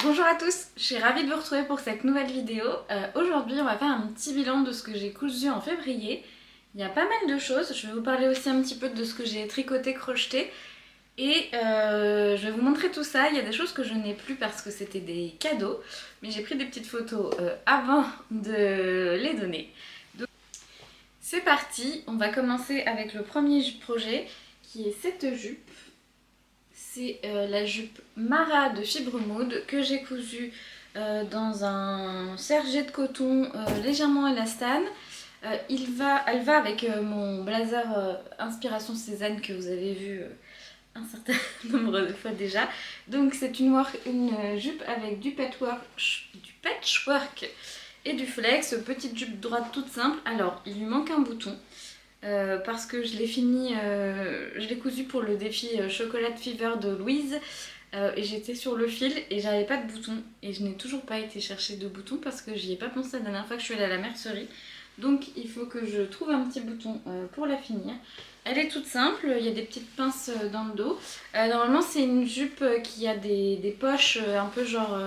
Bonjour à tous, je suis ravie de vous retrouver pour cette nouvelle vidéo. Aujourd'hui on va faire un petit bilan de ce que j'ai cousu en février. Il y a pas mal de choses, je vais vous parler aussi un petit peu de ce que j'ai tricoté, crocheté. Et je vais vous montrer tout ça. Il y a des choses que je n'ai plus parce que c'était des cadeaux. Mais j'ai pris des petites photos avant de les donner. Donc c'est parti, on va commencer avec le premier projet qui est cette jupe. C'est la jupe Mara de Fibre Maude que j'ai cousue dans un serge de coton légèrement élastane. Elle va avec mon blazer Inspiration Cézanne que vous avez vu un certain nombre de fois déjà. Donc c'est une jupe avec du patchwork et du flex, petite jupe droite toute simple. Alors il lui manque un bouton. Parce que je l'ai cousu pour le défi Chocolate Fever de Louise et j'étais sur le fil et j'avais pas de bouton et je n'ai toujours pas été chercher de bouton parce que j'y ai pas pensé la dernière fois que je suis allée à la mercerie, donc il faut que je trouve un petit bouton pour la finir. Elle est toute simple, il y a des petites pinces dans le dos. Normalement c'est une jupe qui a des poches un peu genre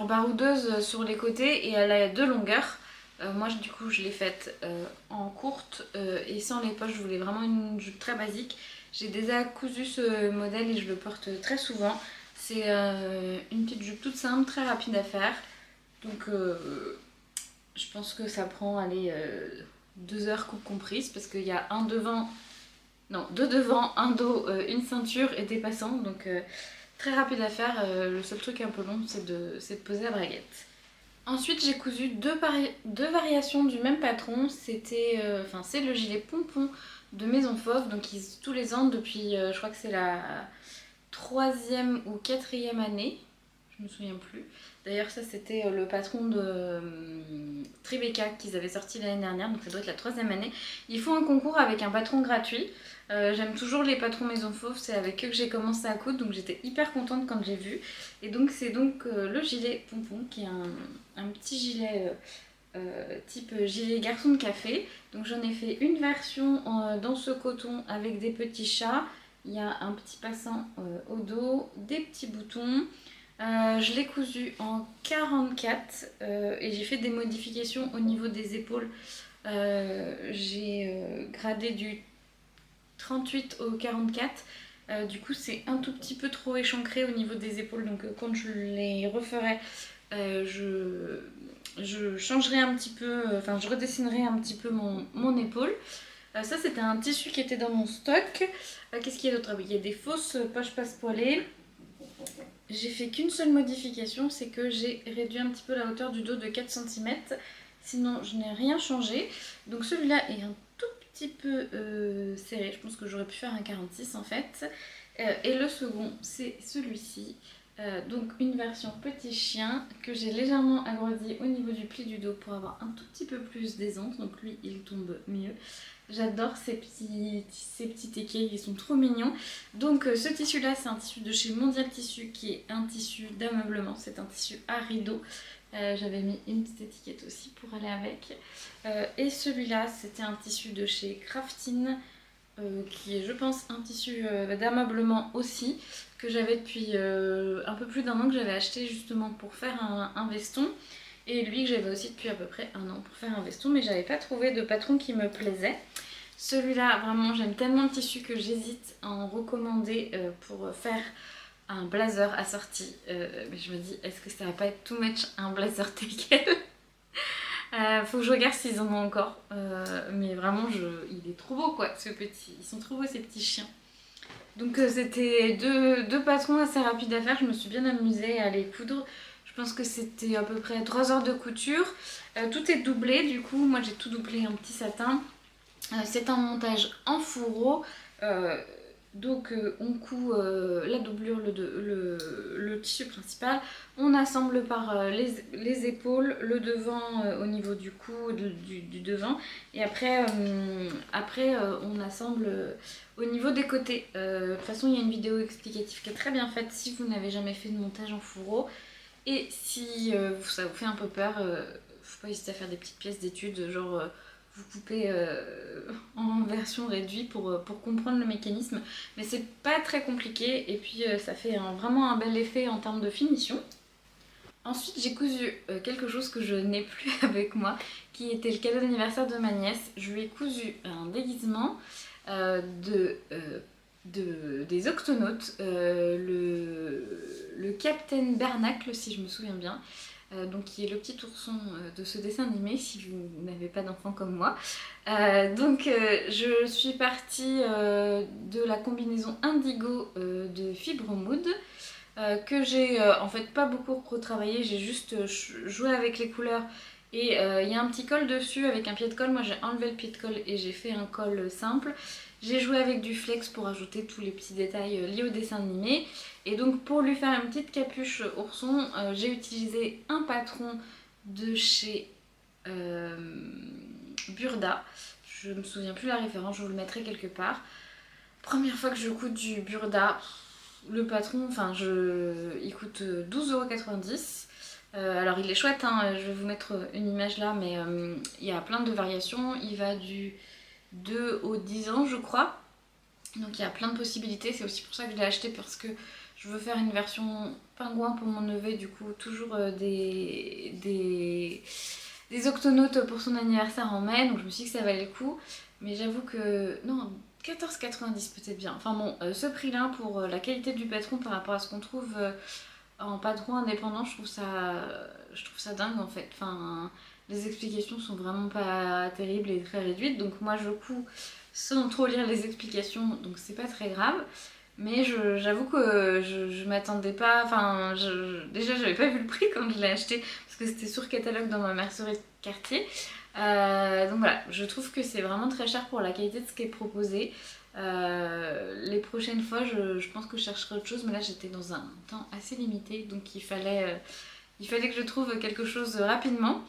baroudeuse sur les côtés et elle a deux longueurs. Moi du coup je l'ai faite en courte et sans les poches, je voulais vraiment une jupe très basique. J'ai déjà cousu ce modèle et je le porte très souvent. C'est une petite jupe toute simple, très rapide à faire. Donc je pense que ça prend allez, 2 heures coupe comprise parce qu'il y a un devant, non, deux devant, un dos, une ceinture et des passants. Donc très rapide à faire. Le seul truc un peu long c'est de poser la braguette. Ensuite j'ai cousu deux variations du même patron, c'est le gilet pompon de Maison Fauve, donc tous les ans depuis je crois que c'est la 3e ou 4e année, je me souviens plus. D'ailleurs ça c'était le patron de Tribeca qu'ils avaient sorti l'année dernière, donc ça doit être la 3e année. Ils font un concours avec un patron gratuit. J'aime toujours les patrons Maison Fauve, c'est avec eux que j'ai commencé à coudre, donc j'étais hyper contente quand j'ai vu. Et donc c'est le gilet pompon qui est un petit gilet type gilet garçon de café. Donc j'en ai fait une version dans ce coton avec des petits chats. Il y a un petit passant au dos, des petits boutons. Je l'ai cousu en 44 et j'ai fait des modifications au niveau des épaules. J'ai gradé du 38 au 44. Du coup c'est un tout petit peu trop échancré au niveau des épaules, donc quand je les referai je changerai un petit peu, je redessinerai un petit peu mon épaule. Ça c'était un tissu qui était dans mon stock. Qu'est-ce qu'il y a d'autre? Il y a des fausses poches passe-poilées. J'ai fait qu'une seule modification, c'est que j'ai réduit un petit peu la hauteur du dos de 4 cm. Sinon je n'ai rien changé. Donc celui-là est un tout petit peu serré, je pense que j'aurais pu faire un 46 en fait. Et le second c'est celui-ci. Donc une version petit chien que j'ai légèrement agrandi au niveau du pli du dos pour avoir un tout petit peu plus d'aisance. Donc lui il tombe mieux. J'adore ces petits écailles, ils sont trop mignons. Donc ce tissu là c'est un tissu de chez Mondial Tissu qui est un tissu d'ameublement, c'est un tissu à rideau. J'avais mis une petite étiquette aussi pour aller avec. Et celui-là c'était un tissu de chez Craftine. Qui est je pense un tissu d'ameublement aussi, que j'avais depuis un peu plus d'1 an, que j'avais acheté justement pour faire un veston, et lui que j'avais aussi depuis à peu près 1 an pour faire un veston, mais j'avais pas trouvé de patron qui me plaisait. Celui-là vraiment j'aime tellement le tissu que j'hésite à en recommander pour faire un blazer assorti, mais je me dis est-ce que ça va pas être too much un blazer tel quel. Faut que je regarde s'ils en ont encore, mais vraiment il est trop beau quoi, ce petit, ils sont trop beaux ces petits chiens. Donc c'était deux patrons assez rapides à faire, je me suis bien amusée à les coudre. Je pense que c'était à peu près 3 heures de couture. Tout est doublé du coup, moi j'ai tout doublé en petit satin. C'est un montage en fourreau. Donc on coud la doublure, le tissu principal, on assemble par les épaules, le devant au niveau du cou, du devant, et après on assemble au niveau des côtés. De toute façon il y a une vidéo explicative qui est très bien faite si vous n'avez jamais fait de montage en fourreau, et si ça vous fait un peu peur, faut pas hésiter à faire des petites pièces d'études, genre vous couper en version réduite pour comprendre le mécanisme. Mais c'est pas très compliqué et puis ça fait vraiment un bel effet en termes de finition. Ensuite, j'ai cousu quelque chose que je n'ai plus avec moi, qui était le cadeau d'anniversaire de ma nièce. Je lui ai cousu un déguisement des Octonautes, le Captain Bernacle, si je me souviens bien. Donc qui est le petit ourson de ce dessin animé, si vous n'avez pas d'enfant comme moi. Je suis partie de la combinaison indigo de Fibre Mood, que j'ai en fait pas beaucoup retravaillé, j'ai juste joué avec les couleurs et il y a un petit col dessus avec un pied de colle. Moi j'ai enlevé le pied de colle et j'ai fait un col simple. J'ai joué avec du flex pour ajouter tous les petits détails liés au dessin animé. Et donc pour lui faire une petite capuche ourson, j'ai utilisé un patron de chez Burda. Je me souviens plus la référence, je vous le mettrai quelque part. Première fois que je couds du Burda, le patron, il coûte 12,90 €. Alors il est chouette, hein, je vais vous mettre une image là, mais il y a plein de variations. Il va du 2 au 10 ans, je crois. Donc il y a plein de possibilités. C'est aussi pour ça que je l'ai acheté, parce que je veux faire une version pingouin pour mon neveu. Du coup, toujours des octonautes pour son anniversaire en mai. Donc je me suis dit que ça valait le coup. Mais j'avoue que... non, 14,90 peut-être bien. Enfin bon, ce prix-là pour la qualité du patron par rapport à ce qu'on trouve en patron indépendant, je trouve ça dingue en fait. Enfin, les explications sont vraiment pas terribles et très réduites. Donc moi je couds sans trop lire les explications, donc c'est pas très grave. Mais j'avoue que je m'attendais pas... Enfin, déjà j'avais pas vu le prix quand je l'ai acheté, parce que c'était sur catalogue dans ma mercerie de quartier. Donc voilà, je trouve que c'est vraiment très cher pour la qualité de ce qui est proposé. Les prochaines fois, je pense que je chercherai autre chose, mais là j'étais dans un temps assez limité, donc il fallait que je trouve quelque chose rapidement.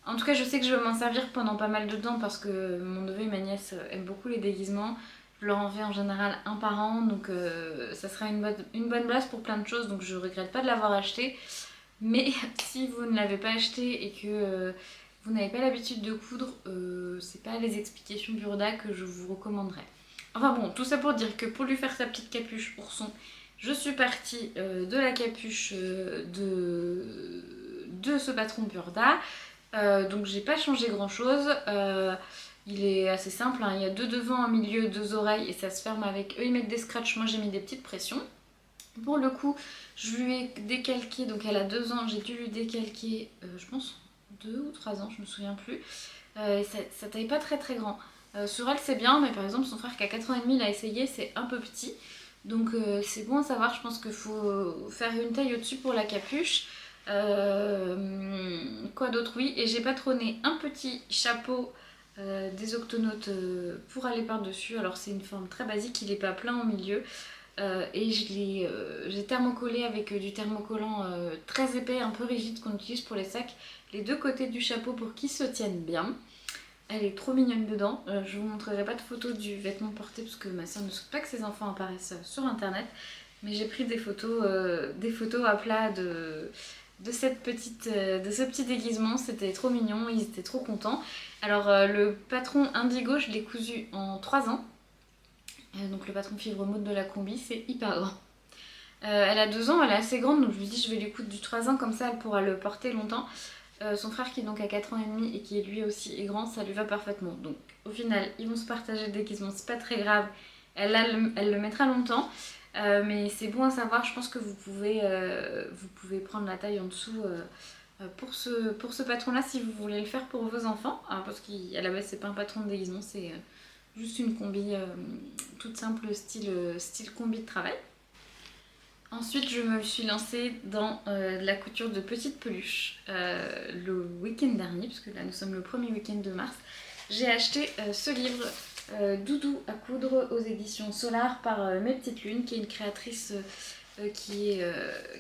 En tout cas, je sais que je vais m'en servir pendant pas mal de temps, parce que mon neveu et ma nièce aiment beaucoup les déguisements. Je leur en fais en général un par an, donc ça sera une bonne base pour plein de choses, donc je regrette pas de l'avoir acheté. Mais si vous ne l'avez pas acheté et que vous n'avez pas l'habitude de coudre, c'est pas les explications Burda que je vous recommanderais. Enfin bon, tout ça pour dire que pour lui faire sa petite capuche ourson, je suis partie de la capuche de ce patron Burda. Donc j'ai pas changé grand chose. Il est assez simple, hein. Il y a 2 devants, un milieu, 2 oreilles et ça se ferme avec... Eux ils mettent des scratchs, moi j'ai mis des petites pressions. Pour le coup, je lui ai décalqué, donc elle a 2 ans, j'ai dû lui décalquer, je pense 2 ou 3 ans, je me souviens plus. Et ça taille pas très très grand. Sur elle c'est bien, mais par exemple son frère qui a 4 ans et demi l'a essayé, c'est un peu petit. Donc c'est bon à savoir, je pense qu'il faut faire une taille au-dessus pour la capuche. Quoi d'autre? Oui, et j'ai patronné un petit chapeau des octonautes pour aller par-dessus. Alors c'est une forme très basique, il n'est pas plein au milieu. Et j'ai thermocollé avec du thermocollant très épais, un peu rigide qu'on utilise pour les sacs, les 2 côtés du chapeau pour qu'ils se tiennent bien. Elle est trop mignonne dedans. Je vous montrerai pas de photos du vêtement porté parce que ma soeur ne souhaite pas que ses enfants apparaissent sur internet. Mais j'ai pris des photos à plat de ce petit déguisement. C'était trop mignon, ils étaient trop contents. Alors le patron indigo, je l'ai cousu en 3 ans. Donc le patron fibre mode de la combi, c'est hyper grand. Elle a 2 ans, elle est assez grande, donc je me dis je vais lui coudre du 3 ans, comme ça elle pourra le porter longtemps. Son frère qui est donc à 4 ans et demi et qui est lui aussi est grand, ça lui va parfaitement. Donc au final, ils vont se partager le déguisement, c'est pas très grave. Elle le mettra longtemps, mais c'est bon à savoir. Je pense que vous pouvez prendre la taille en dessous pour ce patron-là si vous voulez le faire pour vos enfants. Alors, parce qu'à la base, c'est pas un patron de déguisement, c'est juste une combi toute simple, style combi de travail. Ensuite, je me suis lancée dans la couture de petites peluches le week-end dernier, puisque là nous sommes le premier week-end de mars. J'ai acheté ce livre Doudou à coudre aux éditions Solar par Mes Petites Lunes, qui est une créatrice qui est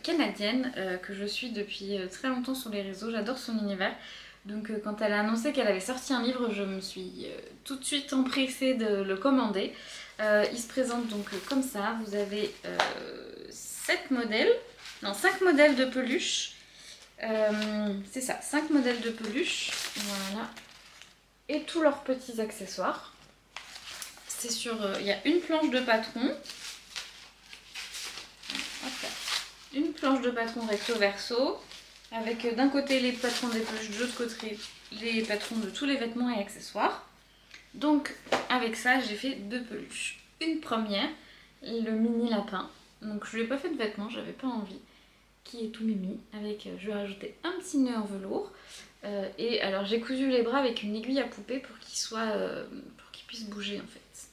canadienne, que je suis depuis très longtemps sur les réseaux. J'adore son univers. Donc quand elle a annoncé qu'elle avait sorti un livre, je me suis tout de suite empressée de le commander. Il se présente donc comme ça. Vous avez 5 modèles de peluches. C'est ça, 5 modèles de peluches. Voilà. et tous leurs petits accessoires. C'est sur... il y a une planche de patron. Une planche de patron recto verso. Avec d'un côté les patrons des poches, de l'autre côté les patrons de tous les vêtements et accessoires. Donc avec ça j'ai fait 2 peluches. Une première, le mini lapin. Donc je lui ai pas fait de vêtements, j'avais pas envie. Qui est tout mimi. Avec, je lui ai rajouté un petit nœud en velours. Et alors j'ai cousu les bras avec une aiguille à poupée pour pour qu'il puisse bouger en fait.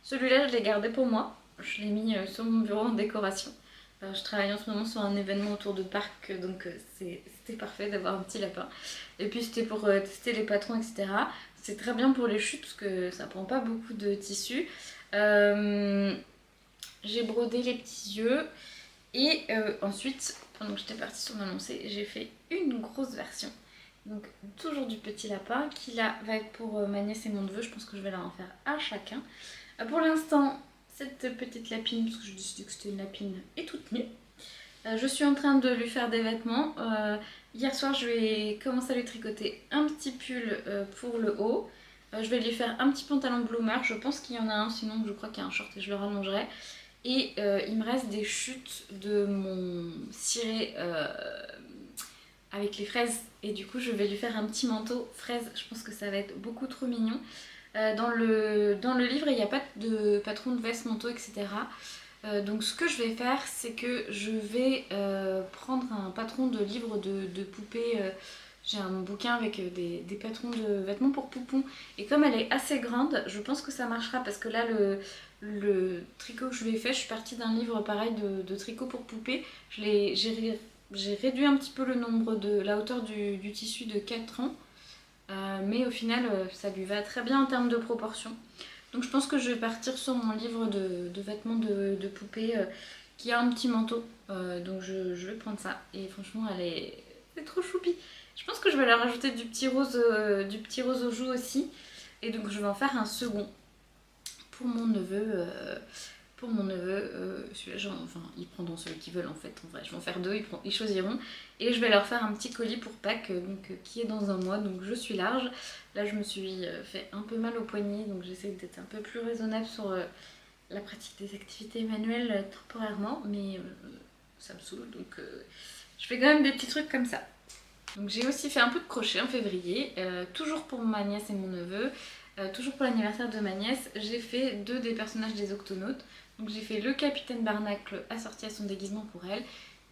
Celui-là je l'ai gardé pour moi. Je l'ai mis sur mon bureau en décoration. Je travaille en ce moment sur un événement autour de Pâques, donc c'était parfait d'avoir un petit lapin. Et puis c'était pour tester les patrons, etc. C'est très bien pour les chutes parce que ça prend pas beaucoup de tissu. J'ai brodé les petits yeux et ensuite, pendant que j'étais partie sur ma lancée, j'ai fait une grosse version. Donc toujours du petit lapin qui là va être pour ma nièce et mon neveu. Je pense que je vais leur en faire à chacun. Pour l'instant, cette petite lapine, parce que je décidé que c'était une lapine, est toute nue. Je suis en train de lui faire des vêtements. Hier soir, je vais commencer à lui tricoter un petit pull pour le haut. Je vais lui faire un petit pantalon bloomer. Je pense qu'il y en a un, sinon je crois qu'il y a un short et je le rallongerai. Et il me reste des chutes de mon ciré avec les fraises. Et du coup, je vais lui faire un petit manteau fraise. Je pense que ça va être beaucoup trop mignon. Dans le livre, il n'y a pas de patron de veste, manteau, etc. Donc ce que je vais faire, c'est que je vais prendre un patron de livre de poupées. J'ai un bouquin avec des patrons de vêtements pour poupons. Et comme elle est assez grande, je pense que ça marchera parce que là, le tricot que je lui ai fait, je suis partie d'un livre pareil de tricot pour poupées. J'ai réduit un petit peu le nombre de la hauteur du tissu de 4 ans. Mais au final, ça lui va très bien en termes de proportion. Donc je pense que je vais partir sur mon livre de vêtements de poupée qui a un petit manteau. Donc je vais prendre ça. Et franchement, c'est trop choupi. Je pense que je vais leur rajouter du petit rose aux joues aussi. Et donc je vais en faire un second pour mon neveu. Celui-là, enfin, ils prendront celui qu'ils veulent en fait. En vrai, je vais en faire 2, ils choisiront. Et je vais leur faire un petit colis pour Pâques, qui est dans un mois, donc je suis large. Là, je me suis fait un peu mal au poignet, donc j'essaie d'être un peu plus raisonnable sur la pratique des activités manuelles temporairement, mais ça me saoule, donc je fais quand même des petits trucs comme ça. Donc j'ai aussi fait un peu de crochet en février, toujours pour ma nièce et mon neveu. Toujours pour l'anniversaire de ma nièce, j'ai fait 2 des personnages des Octonautes. Donc j'ai fait le capitaine Barnacle assorti à son déguisement pour elle.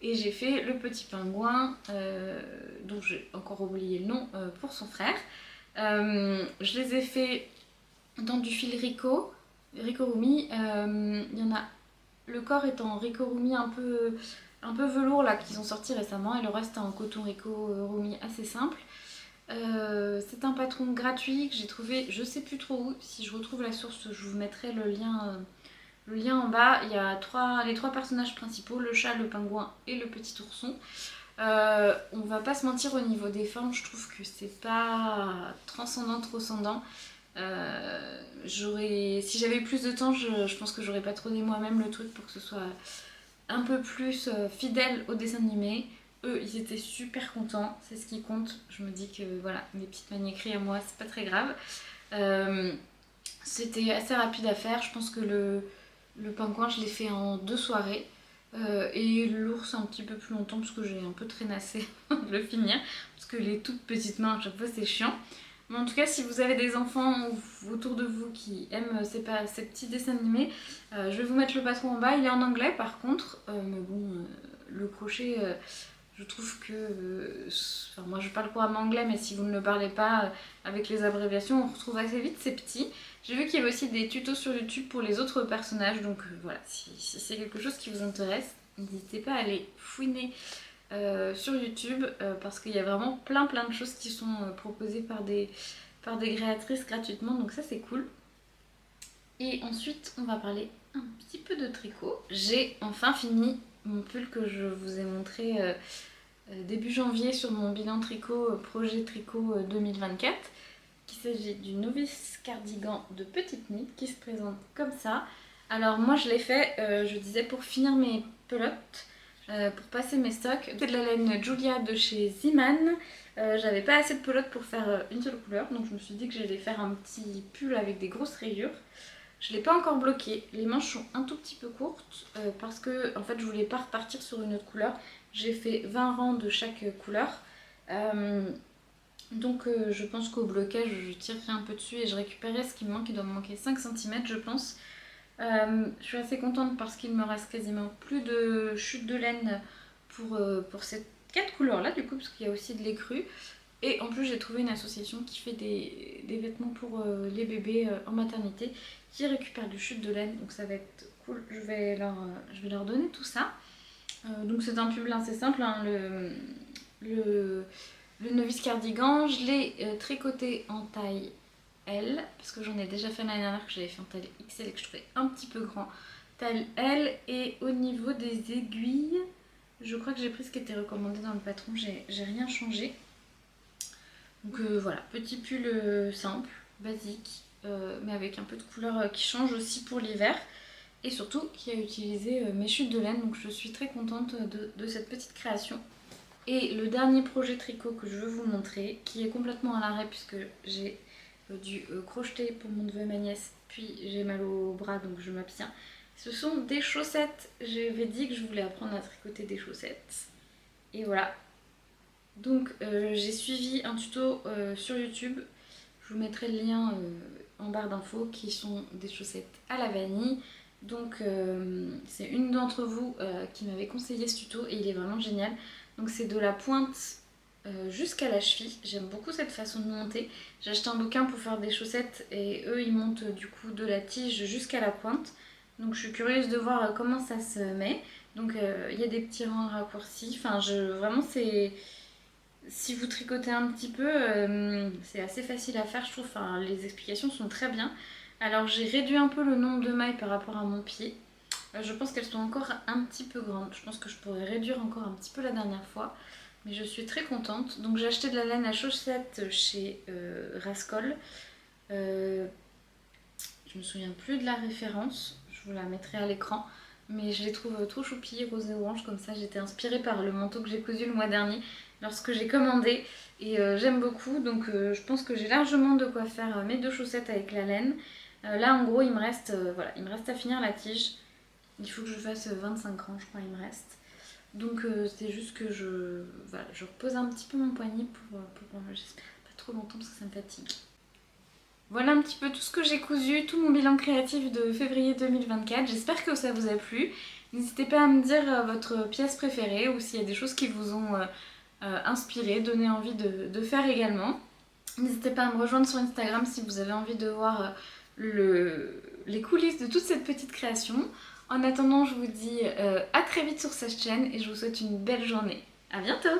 Et j'ai fait le petit pingouin, dont j'ai encore oublié le nom, pour son frère. Je les ai fait dans du fil Ricorumi. Il y en a, le corps est en Ricorumi un peu velours là qu'ils ont sorti récemment. Et le reste en coton Ricorumi assez simple. C'est un patron gratuit que j'ai trouvé, je sais plus trop où. Si je retrouve la source, je vous mettrai le lien en bas. Il y a les 3 personnages principaux, le chat, le pingouin et le petit ourson. On va pas se mentir, au niveau des formes, je trouve que c'est pas transcendant, si j'avais eu plus de temps, je pense que j'aurais pas trôné moi-même le truc pour que ce soit un peu plus fidèle au dessin animé. Eux, ils étaient super contents, c'est ce qui compte. Je me dis que voilà, mes petites maniécries à moi, c'est pas très grave. C'était assez rapide à faire. Je pense que le pingouin, je l'ai fait en 2 soirées. Et l'ours un petit peu plus longtemps parce que j'ai un peu traînassé de le finir. Parce que les toutes petites mains, à chaque fois, c'est chiant. Mais en tout cas, si vous avez des enfants autour de vous qui aiment ces petits dessins animés, je vais vous mettre le patron en bas. Il est en anglais par contre, mais bon, le crochet, je trouve que... enfin, moi je parle couramment anglais, mais si vous ne le parlez pas, avec les abréviations, on retrouve assez vite ces petits. J'ai vu qu'il y avait aussi des tutos sur YouTube pour les autres personnages, donc voilà, si c'est quelque chose qui vous intéresse, n'hésitez pas à aller fouiner sur YouTube parce qu'il y a vraiment plein de choses qui sont proposées par des créatrices gratuitement, donc ça c'est cool. Et ensuite on va parler un petit peu de tricot. J'ai enfin fini mon pull que je vous ai montré début janvier sur mon bilan tricot projet tricot 2024. Il s'agit du novice cardigan de petite nid qui se présente comme ça. Alors moi je l'ai fait, je disais, pour finir mes pelotes. pour passer mes stocks. C'est de la laine Julia de chez Zeeman. J'avais pas assez de pelote pour faire une seule couleur, donc je me suis dit que j'allais faire un petit pull avec des grosses rayures. Je l'ai pas encore bloqué, les manches sont un tout petit peu courtes parce que en fait je voulais pas repartir sur une autre couleur. J'ai fait 20 rangs de chaque couleur. Donc je pense qu'au blocage je tirerai un peu dessus et je récupérerai ce qui me manque. Il doit me manquer 5 cm je pense. Je suis assez contente parce qu'il me reste quasiment plus de chute de laine pour ces 4 couleurs là du coup, parce qu'il y a aussi de l'écru. Et en plus j'ai trouvé une association qui fait des vêtements pour les bébés en maternité qui récupèrent du chute de laine, donc ça va être cool. Je vais leur donner tout ça. Donc c'est un pull assez simple, hein, le novice cardigan. Je l'ai tricoté en taille L, parce que j'en ai déjà fait l'année dernière, que j'avais fait en taille XL et que je trouvais un petit peu grand. Taille L, et au niveau des aiguilles, je crois que j'ai pris ce qui était recommandé dans le patron, j'ai rien changé. Donc voilà, petit pull simple, basique, mais avec un peu de couleur qui change aussi pour l'hiver. Et surtout qui a utilisé mes chutes de laine, donc je suis très contente de cette petite création. Et le dernier projet tricot que je veux vous montrer, qui est complètement à l'arrêt puisque j'ai dû crocheter pour mon neveu et ma nièce, puis j'ai mal au bras donc je m'abstiens. Ce sont des chaussettes. J'avais dit que je voulais apprendre à tricoter des chaussettes. Et voilà. Donc j'ai suivi un tuto sur YouTube. Je vous mettrai le lien en barre d'infos, qui sont des chaussettes à la vanille. Donc c'est une d'entre vous qui m'avait conseillé ce tuto et il est vraiment génial. Donc c'est de la pointe jusqu'à la cheville. J'aime beaucoup cette façon de monter. J'ai acheté un bouquin pour faire des chaussettes et eux ils montent du coup de la tige jusqu'à la pointe. Donc je suis curieuse de voir comment ça se met. Donc il y a des petits rangs raccourcis. Enfin vraiment c'est... Si vous tricotez un petit peu, c'est assez facile à faire je trouve. Enfin, les explications sont très bien. Alors j'ai réduit un peu le nombre de mailles par rapport à mon pied. Je pense qu'elles sont encore un petit peu grandes. Je pense que je pourrais réduire encore un petit peu la dernière fois. Mais je suis très contente. Donc j'ai acheté de la laine à chaussettes chez Rascol. Je me souviens plus de la référence. Je vous la mettrai à l'écran. Mais je les trouve trop choupies, rose et orange comme ça. J'étais inspirée par le manteau que j'ai cousu le mois dernier lorsque j'ai commandé. Et j'aime beaucoup. Donc je pense que j'ai largement de quoi faire mes 2 chaussettes avec la laine. Là en gros il me reste à finir la tige. Il faut que je fasse 25 rangs je crois il me reste. Donc c'est juste que je repose un petit peu mon poignet pour j'espère pas trop longtemps parce que ça me fatigue. Voilà un petit peu tout ce que j'ai cousu, tout mon bilan créatif de février 2024. J'espère que ça vous a plu. N'hésitez pas à me dire votre pièce préférée ou s'il y a des choses qui vous ont inspiré, donné envie de faire également. N'hésitez pas à me rejoindre sur Instagram si vous avez envie de voir les coulisses de toute cette petite création. En attendant, je vous dis à très vite sur cette chaîne et je vous souhaite une belle journée. À bientôt!